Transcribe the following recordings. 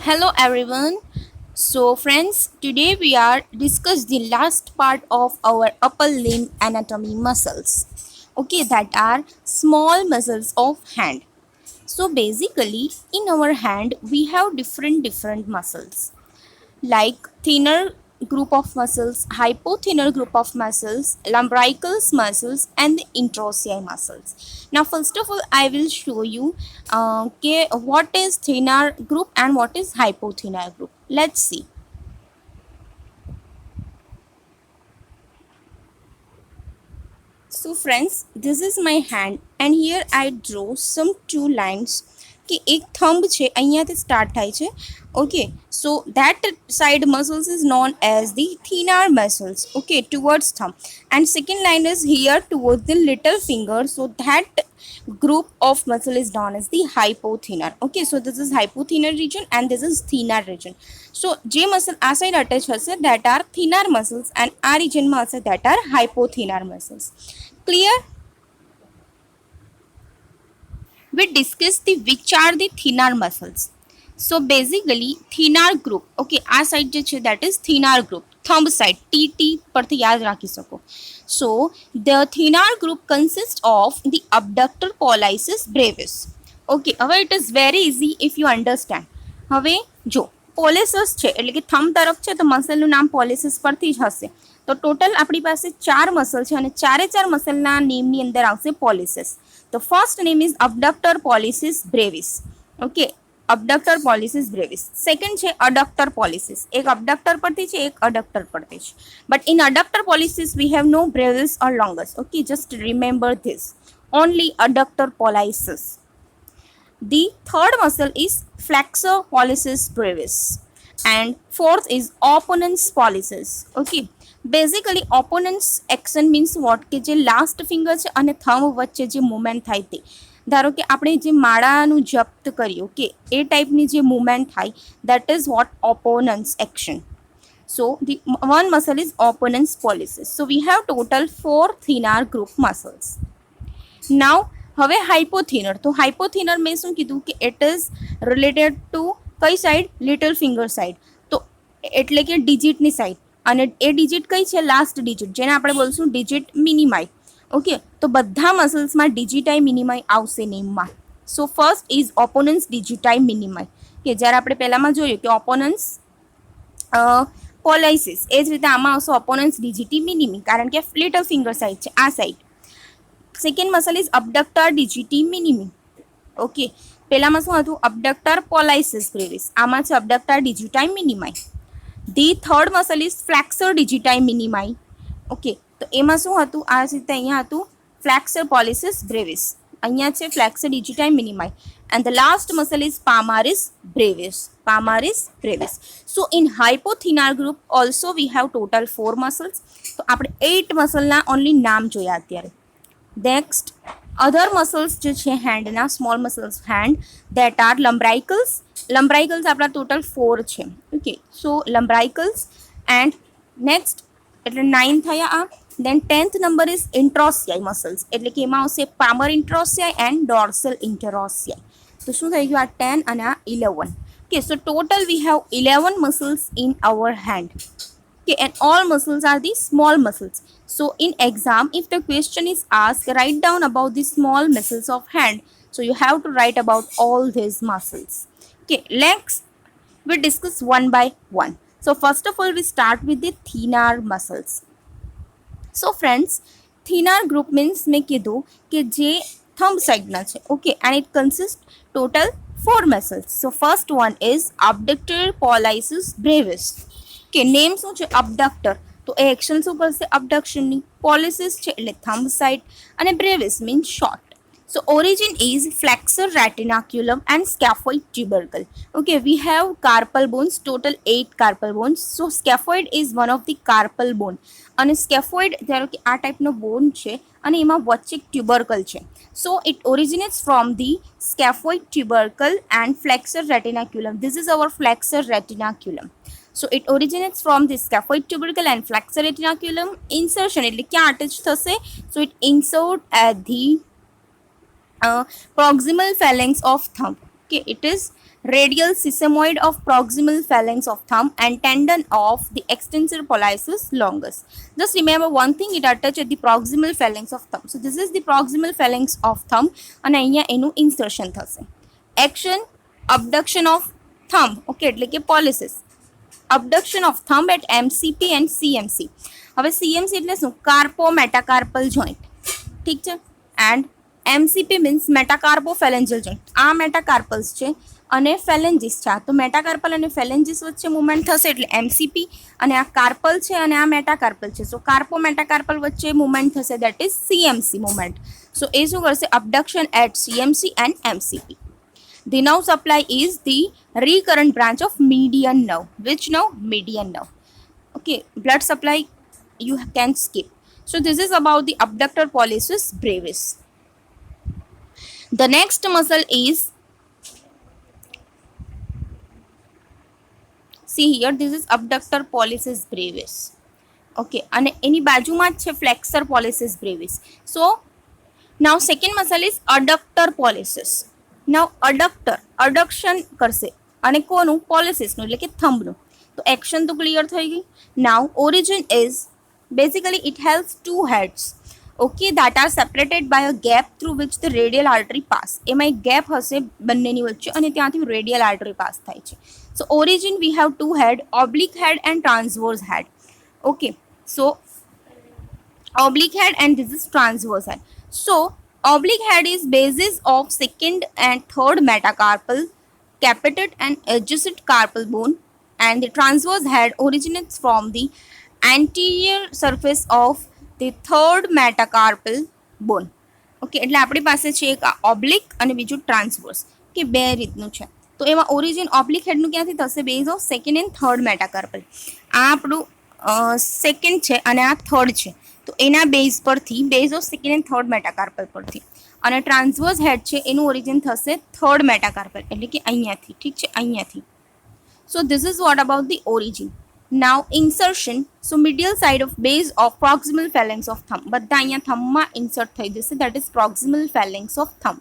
Hello everyone. So friends, today we are discuss the last part of our upper limb anatomy muscles. Okay, that are small muscles of hand. So basically in our hand we have different muscles like thinner group of muscles, hypothinner group of muscles, lumbricals muscles, and the interossei muscles. Now, first of all, I will show you what is thinner group and what is hypothinner group. Let's see. So friends, this is my hand and here I draw some two lines કે એક thumb છે અહીંયાથી start થાય છે. Okay, so that side muscles is known as the thenar muscles, okay, towards thumb, and second line is here towards the little finger, so that group of muscle is known as the hypothenar. Okay, so this is hypothenar region and this is thenar region. So જે muscle આ side attach હશે that are thenar muscles and આ region માં હશે that are hypothenar muscles. Clear? We discuss the which are the thenar muscles. So basically thenar group, okay, આ side જે છે that is thenar group, thumb side, TT પરથી યાદ રાખી શકો. So the thenar group consists of the abductor pollicis brevis. Okay, હવે it is very easy if you understand. હવે જો policies છે એટલે કે થંબ તરફ છે તો મસલનું નામ પોલિસિસ પરથી જ હશે. તો ટોટલ આપણી પાસે ચાર મસલ છે અને ચારે ચાર મસલના નેમની અંદર આવશે policies. The first name is abductor pollicis brevis. Okay, abductor pollicis brevis. Second છે adductor pollicis. એક abductor પરથી છે, એક adductor પરથી છે. But in adductor pollicis we have no brevis or longus. Okay, just remember this. Only adductor pollicis. The third muscle is flexor pollicis brevis. And fourth is opponens pollicis. Okay, basically opponens action means what કે જે last finger છે અને thumb વચ્ચે જે movement થાય તે. ધારો કે આપણે જે માળાનું જપ્ત કર્યું કે એ ટાઈપની જે મુવમેન્ટ થાય that is what opponens action. So the one muscle is opponens pollicis. So we have total 4 thenar group muscles. Now હવે હાઇપોથિનર. તો હાઇપોથિનર મેં શું કીધું કે ઇટ ઇઝ રિલેટેડ ટુ કઈ સાઈડ? Little finger side. તો એટલે કે ડિજિટની સાઈડ અને એ ડિજિટ કઈ છે? લાસ્ટ ડિજિટ, જેને આપણે બોલશું ડિજિટ મિનિમાઈ. ઓકે, તો બધા મસલ્સમાં ડિજિટાઈ મિનિમાઈ આવશે નેમમાં. સો ફર્સ્ટ ઇઝ ઓપોનન્સ ડિજિટાઈ મિનિમાઈ, કે જ્યારે આપણે પહેલામાં જોયું કે ઓપોનન્સ પોલાઇસિસ, એ જ રીતે આમાં આવશે ઓપોનન્સ ડિજિટી મિનિમી, કારણ કે લિટલ ફિંગર સાઈડ છે આ side. Second muscle is abductor digiti minimi. Okay, પહેલામાં શું હતું? અબડક્ટર પોલાઇસિસ બ્રેવિસ, આમાં છે abductor digiti minimi. The third muscle is flexor digiti minimi. Okay, તો એમાં શું હતું? આ રીતે અહીંયા હતું ફ્લેક્સર પોલિસિસ બ્રેવિસ, અહીંયા છે flexor digiti minimi. And the last muscle is palmaris brevis. Palmaris brevis. So in hypothenar group also we have total 4 muscles. તો આપણે 8 મસલના ઓનલી નામ જોયા અત્યારે. નેક્સ્ટ અધર મસલ્સ જે છે હેન્ડના, small muscles hand, that are lumbricals. Lumbricals આપણા total 4 છે. Okay, so lumbricals. And next એટલે 9 થયા આ. Then 10th number is interossei muscles, એટલે કે એમાં આવશે પામર ઇન્ટ્રોસિયાઈ એન્ડ ડોર્સલ ઇન્ટરોસિયાઈ. તો શું થઈ ગયું? આ 10 અને આ 11. Okay, so total we have 11 muscles in our hand. Okay, and all muscles are the small muscles. So in exam, if the question is asked, write down about the small muscles of hand. So you have to write about all these muscles. Okay, next we discuss one by one. So first of all, we start with the thenar muscles. So friends, thenar group means મેં કીધું કે જે thumb side ના છે. Okay, and it consists total 4 muscles. So first one is abductor pollicis brevis. કે name શું છે? અબડક્ટર. તો એ એક્શન શું કરશે? અબડક્શનની. પોલિસિસ છે એટલે થંબ સાઇડ અને brevis means short. So origin is flexor retinaculum and scaphoid tubercle. Okay, we have carpal bones, total 8 carpal bones. So scaphoid is one of the carpal bone. અને scaphoid ધારો કે આ ટાઈપનો બોન છે અને એમાં વચ્ચે ટ્યુબરકલ છે. So it originates from the scaphoid tubercle and flexor retinaculum. This is our flexor retinaculum. So it originates from the scaphoid tubercle and flexor retinaculum. Insertion એટલે ક્યાં અટેચ થશે? So it insert at the proximal phalanx of thumb. Okay, it is radial sesamoid of proximal phalanx of thumb and tendon of the extensor pollicis longus. Just remember one thing, it attach at the proximal phalanx of thumb. So this is the proximal phalanx of thumb and અહીંયા એનું insertion થશે. Action, abduction of thumb, okay, એટલે કે pollicis. Abduction of thumb at MCP and CMC. હવે CMC એટલે શું? કાર્પો મેટાકાર્પલ joint, ઠીક છે, એન્ડ MCP મીન્સ મેટાકાર્પોફેલેન્જિયલ જોઈન્ટ. આ મેટાકાર્પલ્સ છે અને ફેલેન્જીસ છે. તો મેટાકાર્પલ અને ફેલેન્જીસ વચ્ચે મુવમેન્ટ થશે એટલે MCP, અને આ કાર્પલ છે અને આ મેટાકાર્પલ છે. સો કાર્પો મેટાકાર્પલ વચ્ચે મુવમેન્ટ થશે, that is CMC movement. So એ શું કરશે? Abduction at CMC and MCP. The nerve supply is the recurrent branch of median nerve. Which nerve? Median nerve. Okay, blood supply you can skip. So this is about the abductor pollicis brevis. The next muscle is, see here, this is abductor pollicis brevis. Okay, અને એની બાજુમાં જ છે flexor pollicis brevis. So now second muscle is adductor pollicis. Now adduction કરશે અને કોનું? પોલિસિસનું, એટલે કે થંબનું. તો એક્શન તો ક્લિયર થઈ ગઈ. Now origin is basically it has two heads, okay, that are separated by a gap through which the radial artery pass. એમાં એક ગેપ હશે બંનેની વચ્ચે અને ત્યાંથી રેડિયલ આર્ટરી પાસ થાય છે. So origin we have two head, oblique head and transverse head. Okay, so oblique head and this is transverse head. So oblique head is basis of second and third metacarpal, capitate and adjacent carpal bone, and the transverse head originates from the anterior surface of the third metacarpal bone. Okay, એટલે આપણી પાસે છે એક oblique અને બીજું transverse, કે બે રીતનું છે. તો એમાં ઓરિજિન ઓબ્લિક હેડનું ક્યાંથી થશે? Base of second and third metacarpal. આ આપણું સેકન્ડ છે અને આ થર્ડ છે, તો એના બેઝ પરથી, base of second and third metacarpal પરથી. અને ટ્રાન્સવર્સ હેડ છે એનું ઓરિજિન થશે થર્ડ મેટાકાર્પલ, એટલે કે અહીંયાથી, ઠીક છે, અહીંયાથી. So this is what about the origin. Now insertion. So medial side of base of proximal phalanx of thumb, બધા અહીંયા થમ્બમાં ઇન્સર્ટ થઈ જશે, that is proximal phalanx of thumb.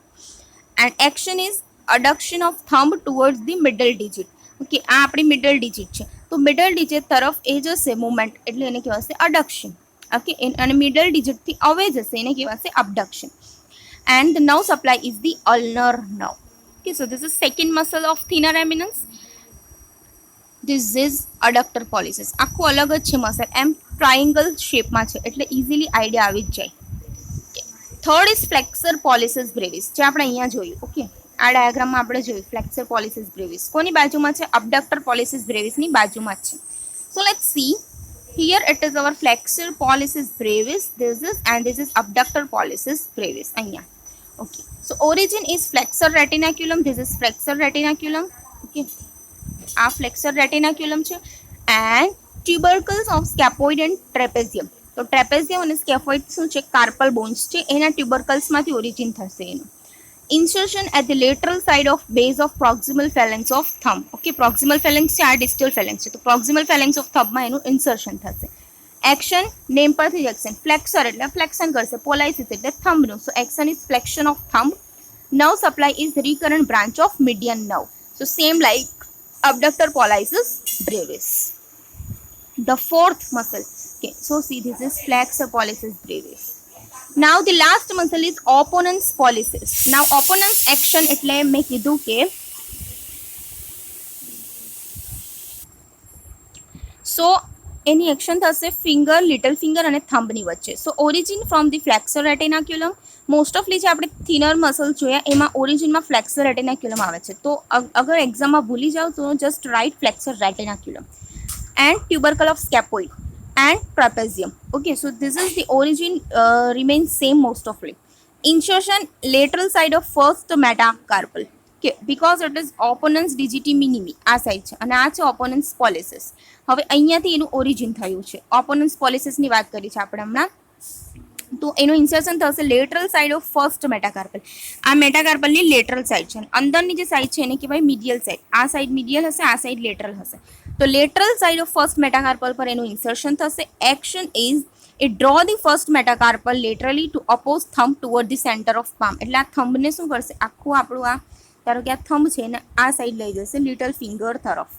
And action is adduction of thumb towards the middle digit. Okay, આ આપણી middle digit છે, તો middle digit તરફ એ જશે મુવમેન્ટ, એટલે એને કહેવાશે અડક્શન. ઓકે, અને મિડલ ડિજિટથી અવે જશે એને કહેવાશે abduction. And the nerve supply is the ulnar nerve. Okay, so this is second muscle of thenar eminence. This is adductor pollicis. આખું અલગ જ છે મસલ, એમ ટ્રાયંગલ શેપમાં છે એટલે ઇઝીલી આઈડિયા આવી જ જાય. થર્ડ ઇઝ ફ્લેક્સર પોલિસિસ બ્રેવિસ, જે આપણે અહીંયા જોયું. ઓકે, આ ડાયાગ્રામમાં આપણે જોયું ફ્લેક્સર પોલિસિસ બ્રેવિસ કોની બાજુમાં છે? અબડક્ટર પોલિસિસ બ્રેવિસની બાજુમાં જ છે. So let's see. Here it is our flexor pollicis brevis, this is, and this is abductor pollicis brevis. Okay, so origin is flexor retinaculum, this is flexor retinaculum. Okay, આ flexor retinaculum છે, and tubercles of scaphoid and trapezium. તો trapezium અને scaphoid શું છે? Carpal bones છે, એના ટ્યુબરકલ્સમાંથી origin થશે એનું. Insertion at the lateral side of base of proximal phalanx of thumb. Okay, proximal phalanx છે, આ distal phalanx છે, તો proximal phalanx of thumb માં એનું insertion થશે. Action, name પરથી જ action. Flexor એટલે flexion કરશે, pollicis એટલે થંબનું. So action is flexion of thumb. Nerve supply is recurrent branch of median nerve. So same like abductor pollicis brevis. The fourth muscle. Okay, so see, this is flexor pollicis brevis. Now the last muscle is opponens pollicis. Now opponens action એટલે મેં કીધું કે સો any action થશે finger, little finger અને થંબની વચ્ચે. સો origin from the ફ્લેક્સર રેટિનાક્યુલમ. Most ઓફલી જે આપણે થિનર મસલ જોયા એમાં ઓરિજિનમાં ફ્લેક્સર રેટિનાક્યુલમ આવે છે. તો અગર એક્ઝામમાં ભૂલી જાઓ તો just write flexor retinaculum and tubercle of scaphoid and trapezium. Okay, so this is the origin, remains same most of it. Insertion lateral side of first metacarpal. Okay, because it is opponens digiti minimi, આ side છે અને આ છે opponens pollicis. હવે અહીંયાથી એનું origin થયું છે. opponens pollicis ની વાત કરી છે આપણે હમણાં. તો એનું ઇન્સર્શન થશે લેટરલ સાઈડ ઓફ ફર્સ્ટ મેટાકાર્પલ. આ મેટાકાર્પલની લેટરલ સાઈડ છે, અંદરની જે સાઈડ છે એને કહેવાય મીડિયલ સાઈડ. આ સાઈડ મીડિયલ હશે, આ સાઈડ લેટરલ હશે. તો લેટરલ સાઈડ ઓફ ફર્સ્ટ મેટાકાર્પલ પર એનું ઇન્સર્શન થશે. Action is it draw the first metacarpal laterally to oppose thumb toward the center of palm. એટલે આ થંબને શું કરશે? આખું આપણું આ ધારો કે આ થંબ છે ને આ સાઈડ લઈ જશે લિટલ ફિંગર તરફ.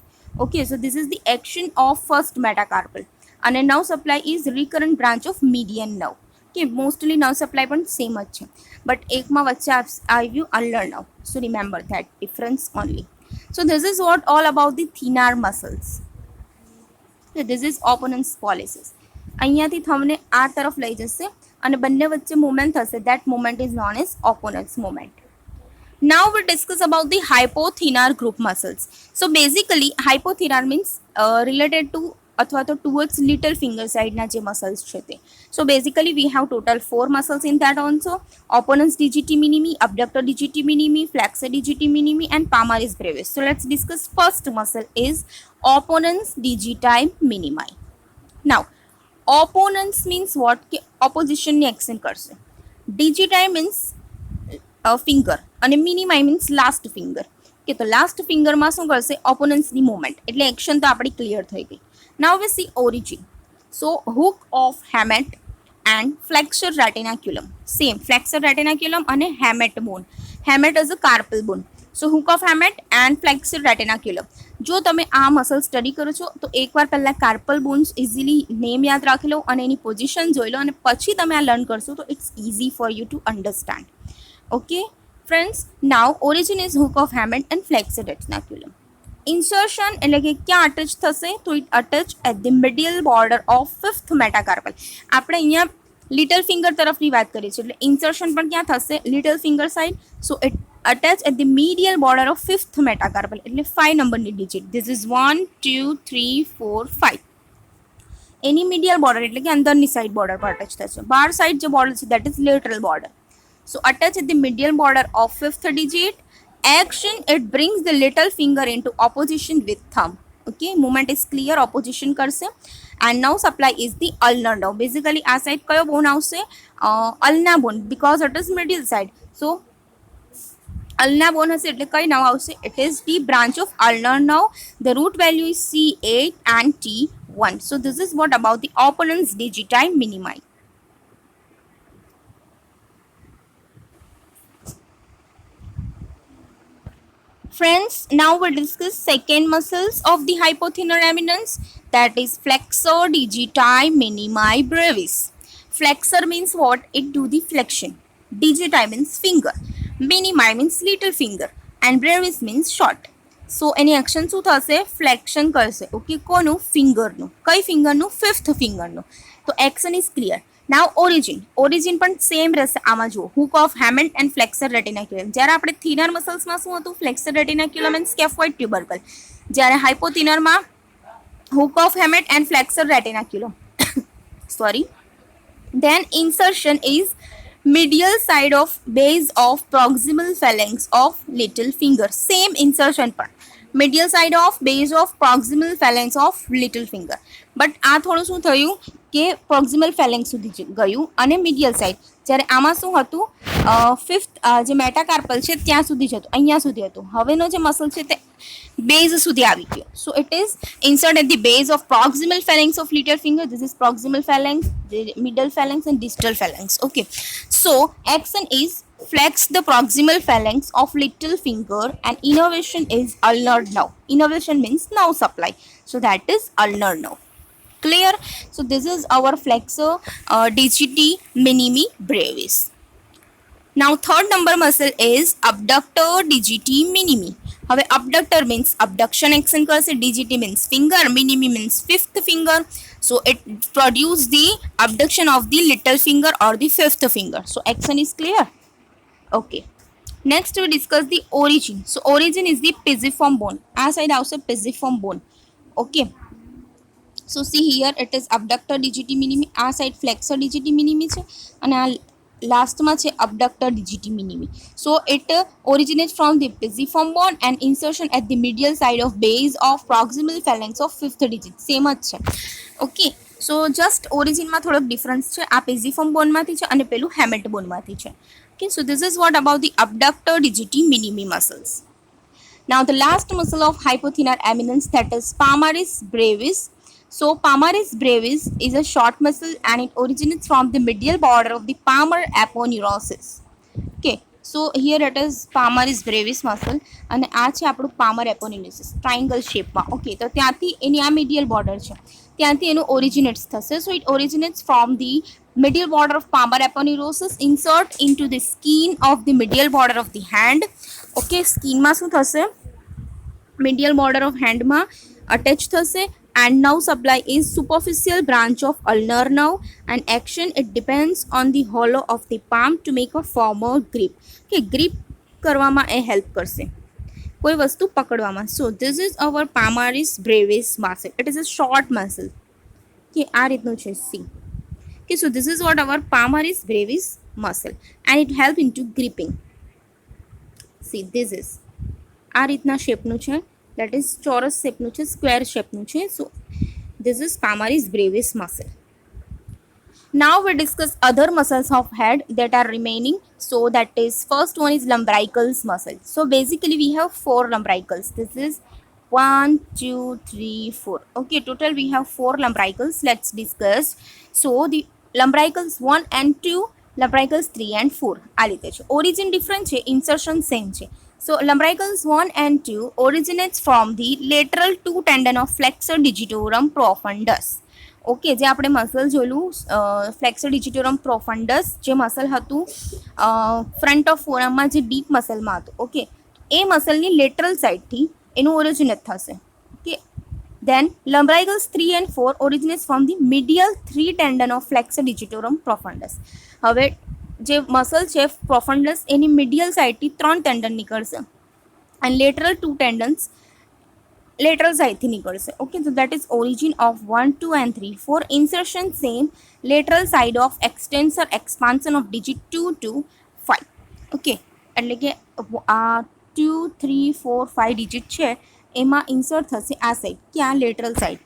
Okay, so this is the action of first metacarpal. અને nerve supply is recurrent branch of median nerve. કે મોસ્ટલી નર્વ સપ્લાય પણ સેમ જ છે, બટ એકમાં વચ્ચે આવ્યું ulnar nerve. So remember that difference only. So this is what all about the thenar muscles. This is opponens pollicis. અહીંયાથી થંબને આ તરફ લઈ જશે અને બંને વચ્ચે મુવમેન્ટ થશે. That movement is known as opponens movement. Now we discuss about the hypothenar group muscles. So basically hypothenar means related to અથવા તો towards little finger side ના જે muscles છે તે. So basically we have total 4 muscles in that also. Opponens digiti minimi, abductor digiti minimi, flexor digiti minimi and palmaris brevis. So let's discuss first muscle is opponens digiti minimi. Now opponens means what? કે opposition ની action કરશે. Digiti means finger અને મિનિમાઈ means last finger. કે તો last ફિંગરમાં શું કરશે? ઓપોનન્ટ્સની movement. એટલે action તો આપણી ક્લિયર થઈ ગઈ. Now we see origin. So hook of hamate and flexor retinaculum. Same flexor retinaculum અને hamate bone. Hamate is a carpal bone. So hook of hamate and flexor retinaculum. જો તમે આ muscle study કરો છો તો એકવાર પહેલાં કાર્પલ બોન્સ ઇઝીલી નેમ યાદ રાખી લો અને એની પોઝિશન જોઈ લો અને પછી તમે આ લર્ન કરશો તો it's easy for you to understand. Okay friends, now origin is hook of Hammett and flexor retinaculum. Insertion એટલે કે ક્યાં અટેચ થશે? તો it attach at the medial border of fifth metacarpal. આપણે અહીંયા લિટલ ફિંગર તરફની વાત કરીએ છીએ એટલે ઇન્સર્શન પણ ક્યાં થશે? Little finger side. So it attach at the medial border of fifth metacarpal એટલે 5 નંબરની ડિજિટ. This is 1 2 3 4 5. એની મિડિયલ બોર્ડર એટલે કે અંદરની સાઈડ બોર્ડર પર અટેચ થશે. બહાર સાઈડ જે બોર્ડર છે that is lateral border. So attach at the medial border of fifth digit. Action, it brings the little finger into opposition with thumb. Okay, movement is clear, opposition કરશે. And now supply is the ulnar nerve. Basically આ side કયો બોન આવશે? ulnar bone because it is medial side. So ulnar bone હશે એટલે કઈ nerve આવશે? It is the branch of ulnar nerve. The root value is C8 and T1. So this is what about the opponens digiti minimi. Friends, now we'll discuss second muscles of the hypothenar eminence, that is flexor digiti minimi brevis. Flexor means what? It do the flexion. Digiti means finger. Minimi means little finger. And brevis means short. So any action શું થશે? ફ્લેક્શન કરશે. Okay, કોનું? ફિંગરનું. કઈ ફિંગરનું? Fifth ફિંગરનું. તો action is clear. Now origin. Origin પણ same રહેશે. આમાં જુઓ, hook of hamate and flexor retinaculum. જ્યારે આપણે થિનર મસલ્સમાં શું હતું? Flexor retinaculum and scaphoid tubercle. જ્યારે હાઇપોથિનરમાં hook of hamate and flexor retinaculum. Sorry. Then insertion is medial side of base of proximal phalanx of little finger. Same insertion part. Medial side of base of proximal phalanx of little finger. But આ થોડું શું થયું કે proximal ફેલેન્ક્સ સુધી ગયું અને મિડિયલ side. જ્યારે આમાં શું હતું? ફિફ્થ જે મેટાકાર્પલ છે ત્યાં સુધી જ હતું, અહીંયા સુધી હતું. હવેનો જે મસલ છે તે બેઝ સુધી આવી ગયો. So it is insert at the base of proximal phalanx of little finger. This is proximal phalanx, middle phalanx and distal phalanx. Okay, so action is flex the proximal phalanx of little finger and innervation is ulnar nerve. Innervation means nerve supply. So that is ulnar nerve. Clear? So this is our flexor digiti minimi brevis. Now third number muscle is abductor digiti minimi. હવે abductor means abduction action કરશે, digiti means finger, minimi means fifth finger. So it produce the abduction of the little finger or the fifth finger. So action is clear. Okay. Next we discuss the origin. So origin is the pisiform bone. આ side આવશે pisiform bone. Okay. So see here it is abductor digiti minimi. આ side flexor digiti minimi છે અને આ લાસ્ટમાં છે abductor digiti minimi. So it originates from the pisiform bone and insertion at the medial side of base of proximal phalanx of fifth digit. Same જ છે. Okay. So just originમાં થોડોક difference છે. આ pisiform boneમાંથી છે અને પેલું હેમેટ બોનમાંથી છે. Okay, so this is what about the abductor digiti minimi muscles. Now the last muscle of hypothenar eminence, that is palmaris brevis. So palmaris brevis is a short muscle and it originates from the medial border of the palmar aponeurosis. Okay, so here it is palmaris brevis muscle અને આ છે આપણું પામર એપોનેમિસિસ triangle શેપમાં. Okay, તો ત્યાંથી એની આ મીડિયલ border છે, ત્યાંથી એનું ઓરિજિનેટ્સ થશે. So it originates from the middle border of palmar aponeurosis, insert into the skin of the medial border of the hand. Okay, skin માં શું થશે, medial border of hand માં attach થશે. And nerve supply is superficial branch of ulnar nerve, and action it depends on the hollow of the palm to make a firmer grip. Okay, grip કરવામાં એ help કરશે કોઈ વસ્તુ પકડવામાં. So this is our palmaris brevis muscle. It is a short muscle. કે આ રીતનું છે C. Okay, so this is what our palmaris brevis muscle, and it help into gripping. See, this is આ રીતના શેપનું છે, that is ચોરસ શેપનું છે, square શેપનું છે. So this is palmaris brevis muscle. Now we discuss other muscles of head that are remaining. So that is, first one is lumbricals muscle. So basically we have 4 lumbricals. This is 1 2 3 4. Okay, total we have 4 lumbricals. Let's discuss. So the lumbricals 1 and 2, lumbricals 3 and 4 આ રીતે છે. Origin different છે, insertion same છે. So lumbricals 1 and 2 originates from the lateral 2 tendon of flexor digitorum profundus. Okay, જે આપણે muscle જોયું ફ્લેક્સર ડિજિટોરમ પ્રોફન્ડસ, જે muscle હતું ફ્રન્ટ ઓફ ફોરમમાં, જે ડીપ મસલમાં હતું. ઓકે, એ મસલની લેટરલ સાઇડથી એનું ઓરિજિનેટ થશે. Okay, then lumbricals 3 and 4 originates from the medial 3 tendon of flexor digitorum profundus. હવે જે મસલ છે પ્રોફન્ડસ, એની મિડિયલ સાઇડથી 3 ટેન્ડન નીકળશે, અને લેટરલ 2 ટેન્ડન્સ lateral side થી નીકળશે. Okay, so that is origin of 1 2 and 3 4. Insertion same, lateral side of extensor expansion of digit 2 to 5. Okay, એટલે કે 2 3 4 5 digit છે એમાં ઇન્સર્ટ થશે આ સાઈડ, ક્યાં લેટરલ સાઈડ.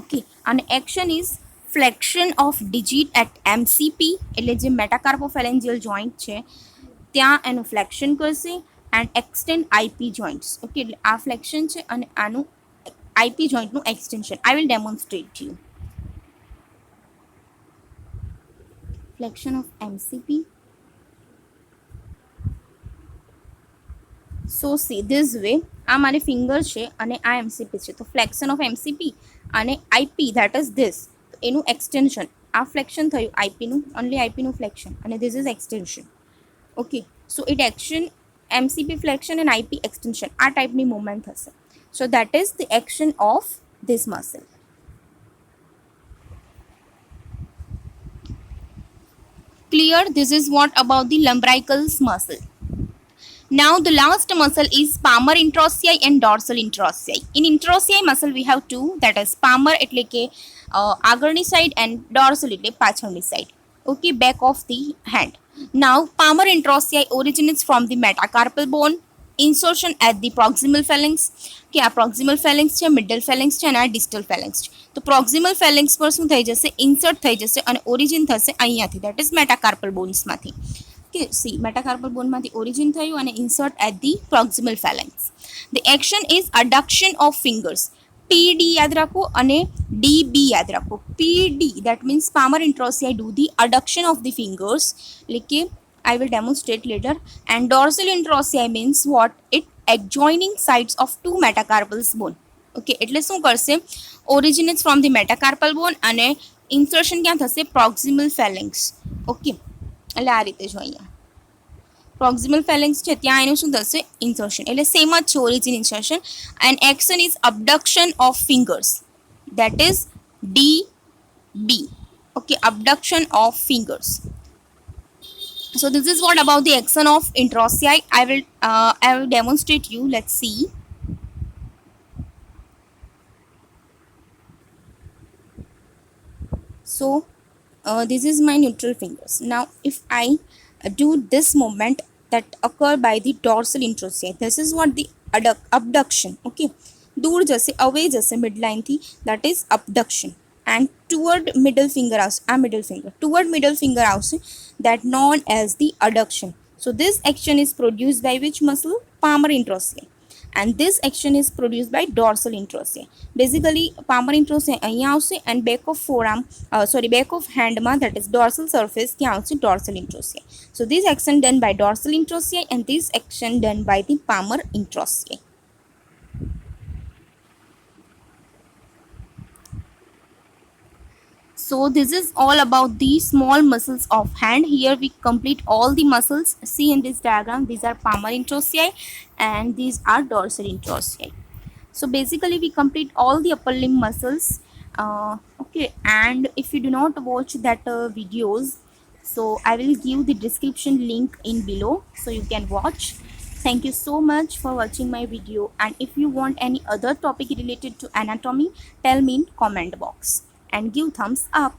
ઓકે, અને action is flexion of digit at MCP, એટલે જે મેટાકાર્પોફેલેન્જિયલ જોઈન્ટ છે ત્યાં એનું ફ્લેક્શન કરશે. and extend IP joints. Okay, આ ફ્લેક્શન છે અને આનું IP જોઈન્ટનું extension. I will demonstrate to you. Flexion of MCP. So see this way, આ મારી ફિંગર છે અને આ MCP છે. તો ફ્લેક્શન ઓફ MCP અને IP, that is this, એનું એક્સટેન્શન. આ ફ્લેક્શન થયું IP નું, ઓનલી IP નું ફ્લેક્શન, અને this is extension. Okay, so it action MCP flexion and IP extension આ ટાઈપની મૂવમેન્ટ થશે. So that is the action of this muscle. Clear? This is what about the lumbricals muscle. Now the last muscle is palmar interossei and dorsal interossei. In interossei muscle we have two, that is palmar એટલે કે આગળની side and dorsal એટલે પાછળની side. Okay, back of the hand. Now palmar interossei originates from the metacarpal bone. Insertion at the proximal phalanx. કે આ proximal phalanx છે, middle phalanx છે અને આ distal phalanx છે. તો proximal phalanx પર શું થઈ જશે, ઇન્સર્ટ થઈ જશે અને ઓરિજિન થશે અહીંયાથી, that is metacarpal bones માંથી. કે સી metacarpal bone માંથી ઓરિજિન થયું અને insert at the proximal phalanx. The action is adduction of fingers. PD યાદ રાખો અને DB યાદ રાખો. PD that means palmar interossei do the adduction of the fingers, like I will demonstrate later. And dorsal interossei means what, it adjoining sides of two metacarpal bone. Okay, એટલે શું કરશે, originates from the metacarpal bone અને insertion ક્યાં થશે, proximal phalanx. Okay, એટલે આ રીતે જો અહીંયા proximal phalanx છે ત્યાં એનું શું થશે, insertion. એટલે સેમ જ છે origin insertion. And action is abduction of fingers, that is DB. Okay, abduction of fingers. So this is what about the action of interossei. I will demonstrate you. Let's see. So this is my neutral fingers. Now if I do this movement that occur by the dorsal interossei, this is what the abduction. Okay, दूर जैसे away जैसे midline थी, that is abduction. And toward middle finger house, middle finger toward middle finger house, that known as the adduction. So this action is produced by which muscle, palmar interossei. and this action is produced by dorsal interossei. Basically palmar interossei અહીંયા આવશે and back of forearm back of hand માં, that is dorsal surface, ત્યાં આવશે dorsal interossei. So this action done by dorsal interossei and this action done by the palmar interossei. So this is all about the small muscles of hand. Here we complete all the muscles. See in this diagram, these are palmar interossei and these are dorsal interossei. So basically we complete all the upper limb muscles. Okay, and if you do not watch that videos, so I will give the description link in below so you can watch. Thank you so much for watching my video, and if you want any other topic related to anatomy, tell me in comment box and give thumbs up.